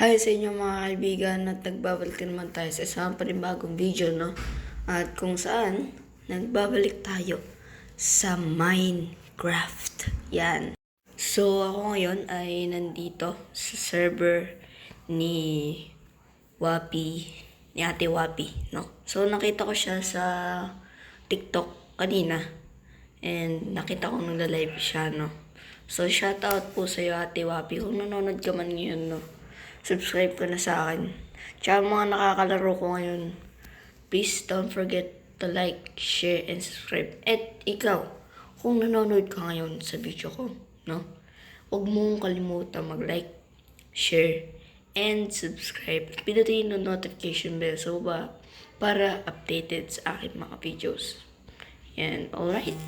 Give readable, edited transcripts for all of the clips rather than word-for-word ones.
Hi sa inyo mga kaibigan at nagbabalik naman tayo sa isang panibagong video, no? At kung saan nagbabalik tayo sa Minecraft. Yan. So ako ngayon ay nandito sa server ni Wapi, ni Ate Wapi, no? So nakita ko siya sa TikTok kanina and nakita ko nagla-live siya, no? So shoutout po sa iyo Ate Wapi kung nanonood ka man ngayon, no? Subscribe ka na sa akin. Tsaka mga nakakalaro ko ngayon, please don't forget to like, share, and subscribe. At ikaw, kung nanonood ka ngayon sa video ko, no? Huwag mong kalimutan mag-like, share, and subscribe. Pinutin yung notification bell sa baba para updated sa akin mga videos. Yan, alright.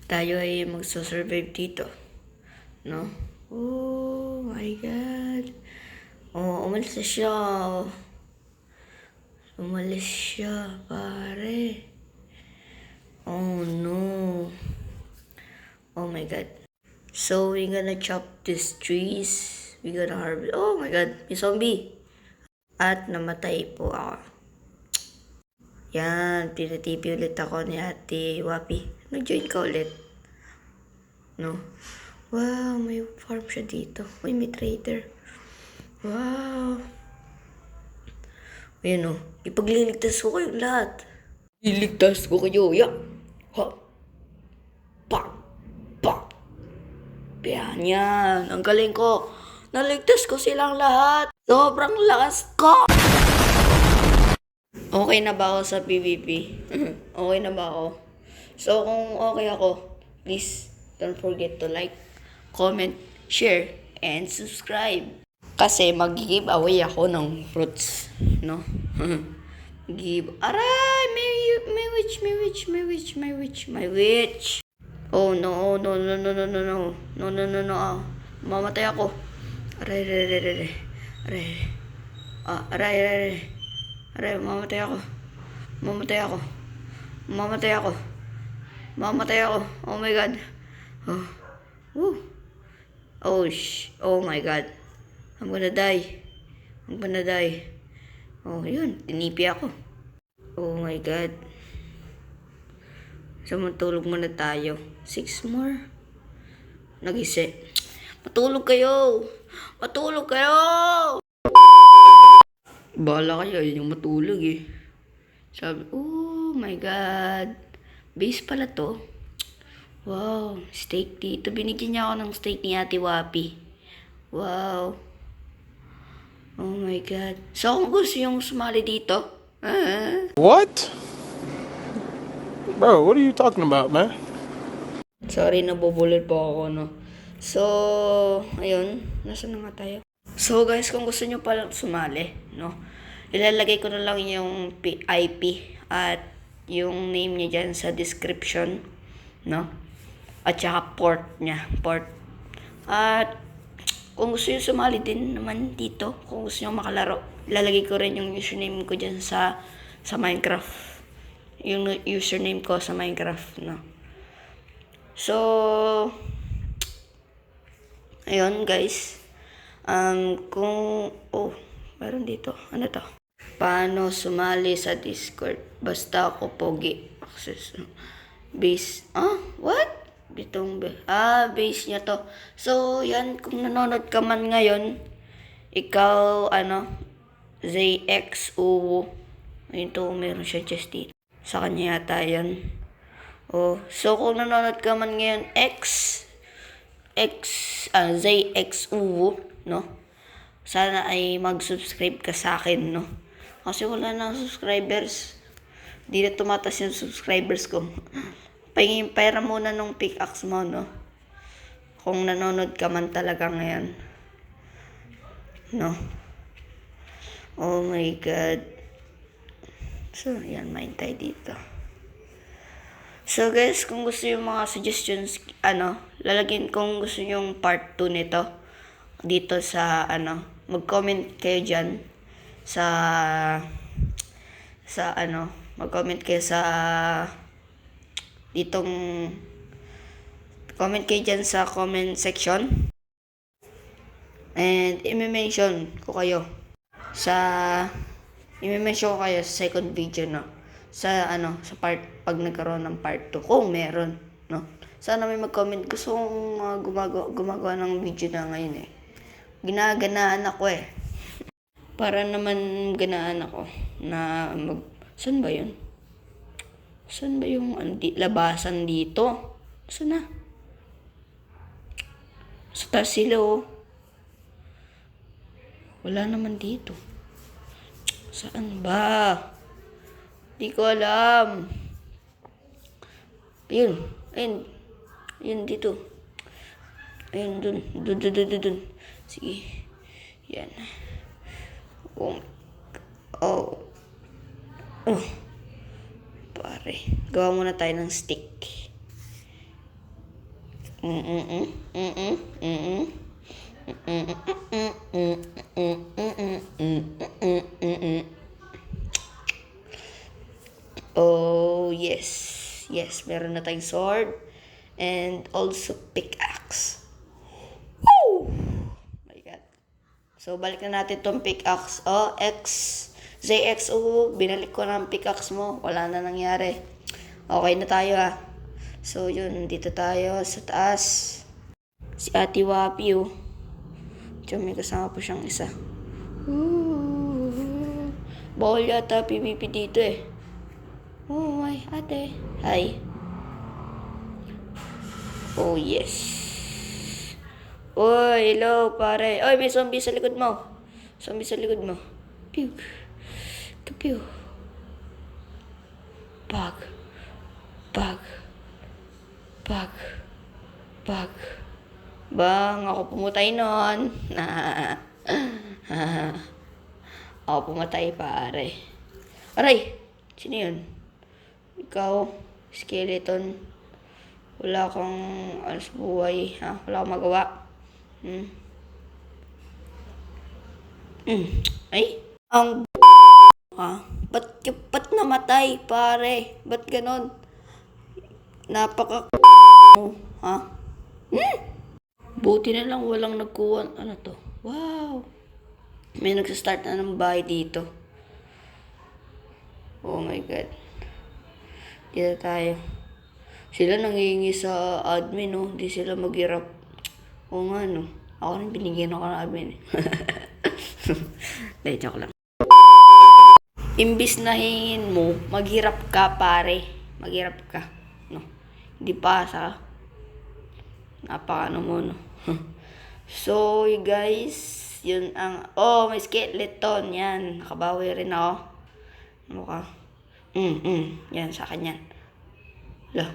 Tayo ay magsasurvive dito. No? Oh my God. Oh, umalis na siya. Umalis siya, pare. Oh no. Oh my God. So, we're gonna chop these trees. We're gonna harvest. Oh my God, may zombie. At namatay po ako. Yan, pinatipi ulit ako ni Ate Wapi. Nag-join ka ulit. No? Wow, may farm siya dito. Uy, may trader. Wow. Ayan o. Ipagliligtas ko kayong lahat. Iligtas ko kayo. Ya. Ha. Pa. Pa. Yan. Ang galing ko. Naligtas ko silang lahat. Sobrang lakas ko. Okay na ba ako sa PvP? Okay na ba ako? So, kung okay ako, please don't forget to like, comment, share, and subscribe. Kasi mag-giveaway ako ng fruits, no? Aray! May witch. Oh no, no, no, no, no, no, no. No, no, no, no. Mamatay ako. Aray. Aray, mamatay ako. Oh my God. Oh. Woo. Oh my God. I'm gonna die. Oh, yun. Tinipi ako. Oh my God. So, matulog muna tayo. 6 more. Nagisi. Matulog kayo! Bahala kayo. Yun yung matulog eh. Sabi, oh my God. Base pala to. Wow. Steak dito. Binigyan niya ako ng steak ni Ate Wapi. Wow. Oh my God. So, kung gusto yung sumali dito, What? Bro, what are you talking about, man? sorry, nabubulol po ako, no? So, ayun. Nasaan na nga tayo? So, guys, kung gusto nyo palang sumali, no? Ilalagay ko na lang yung IP at yung name niya dyan sa description, no? At saka port niya. At kung gusto nyo sumali din naman dito, kung gusto nyo makalaro, ilalagay ko rin yung username ko dyan sa Minecraft. Yung username ko sa Minecraft, no? So, ayun guys. Meron dito. Ano to? Paano sumali sa Discord? Basta ako pogi. Access. Base. What? Base niya to. So, yan. Kung nanonood ka man ngayon, ikaw, ZXO. Ayun to, meron siya just dito. Sa kanya yata yan. Oh, so kung nanonood ka man ngayon, ZXO, no? Sana ay mag-subscribe ka sa akin, no? Kasi wala na subscribers. Di na tumatas yung subscribers ko. Pahingin pera muna nung pickaxe mo, no? Kung nanonood ka man talaga ngayon. No? Oh my God. So, yan, main tayo dito. So, guys, kung gusto yung mga suggestions, lalagyan kung gusto yung part 2 nito, dito sa, mag-comment kayo dyan mag-comment kayo sa comment kayo dyan sa comment section And i-mention ko kayo sa i-mention ko kayo sa second video, no? Sa part, pag nagkaroon ng part 2, kung meron, no? Sana may mag-comment. Gusto kong gumagawa ng video na ngayon eh. Ginaganaan ako eh. Para naman ganaan ako na saan ba yun? Saan ba yung labasan dito? Saan na? Sa taas sila oh. Wala naman dito. Saan ba? Di ko alam. Ayun. Ayun. Ayun dito. Ayun dun. Dun. Sige. Yan. Oh. Pare. Gawa muna tayo ng stick. Oh, yes. Yes, meron na tayong sword. And also pickaxe. Woo! My God. So, balik na natin tong pickaxe. Oh, ZXO, binalik ko ng pickaxe mo. Wala na nangyari. Okay na tayo ha. So, yun. Dito tayo sa taas. Si Ate Wapi oh. Diyan may kasama po siyang isa. Bawal yata PVP dito eh. Oh my ate. Hi. Oh yes. Oy, hello pare. Oy, may zombie sa likod mo. Zombie sa likod mo. Pew. Pew. Bag. Bang, ako pumatay nun. Ako pumatay pare. Aray! Sino yun? Ikaw, skeleton. Wala kang alas buhay. Ha? Wala kang magawa. Ay! Ang ha? Ba't namatay pare? Ba't ganon? Napaka ha? Buti na lang walang nagkuha. Ano to? Wow! May nagsastart na ng bahay dito. Oh my God. Dito tayo. Sila nangihingi sa admin, no? Hindi sila maghirap. Oo nga, no? Ako rin binigyan ako ng admin. Dahil joke lang. Imbis na hingin mo, maghirap ka, pare. Maghirap ka. No? Hindi pa sa napakano mo, no? So, you guys, yun ang... Oh, may skeleton. Yan. Nakabawi rin ako. Ano ka? Yan, sa akin yan. Lah.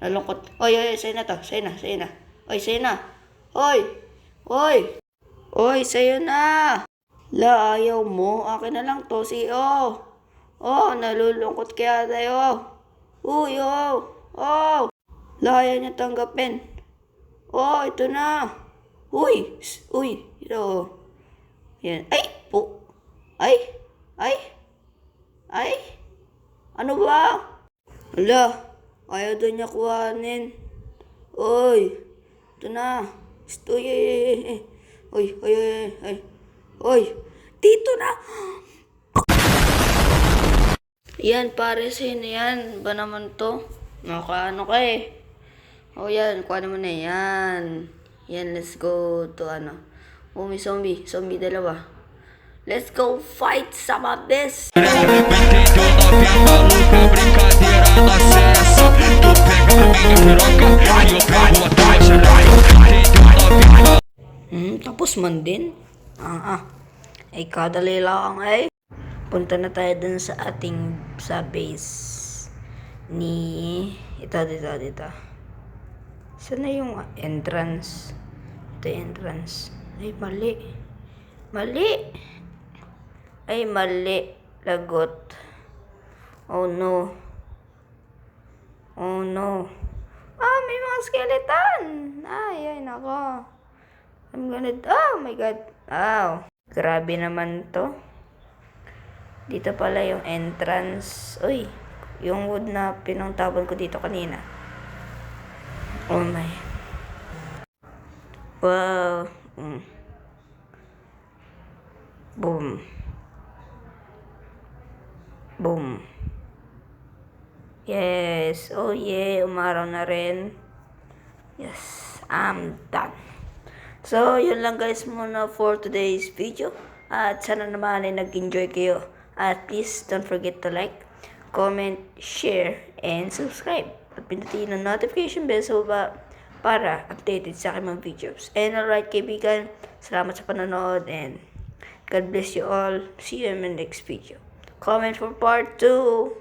Nalungkot. Oy, sa'yo na to. Sa'yo na. Oy, sa'yo na. Oy, sa'yo na. La, ayaw mo. Akin na lang to. Oh, nalulungkot kaya tayo. Uy, oh. La, ayaw niya tanggapin. Oh, ito na. Uy, ito. Yan. Ay, po. Ay. Ano ba? Ala, ayaw doon niya kuhanin. Oy, ito na. Oy, dito na. Yan, pare, sa'yo na yan. Ba naman to? Ano ka eh. Oh, yan. Kuha naman na yan. Yan, let's go to Oh, may zombie. Zombie dalawa. Let's go fight some of this. Tapos man din. Ay, kadali lang eh. Punta na tayo dun sa base ni dito. Saan na yung entrance? Ito yung entrance. Ay, mali. Lagot. Oh no. May mga skeleton. Ay, nako. Oh my God. Grabe naman to. Dito pala yung entrance. Uy, yung wood na pinangtabon ko dito kanina. Oh my. Wow. Boom. Boom. Yes. Oh yeah, umaraw na rin. Yes, I'm done. So, yun lang guys muna for today's video. At sana naman ay nag-enjoy kayo. At please don't forget to like, comment, share, and subscribe. At pindutin ang notification bell sa baba para updated sa aking mga videos. And alright kaibigan, salamat sa panonood and God bless you all. See you in my next video. Comment for part 2.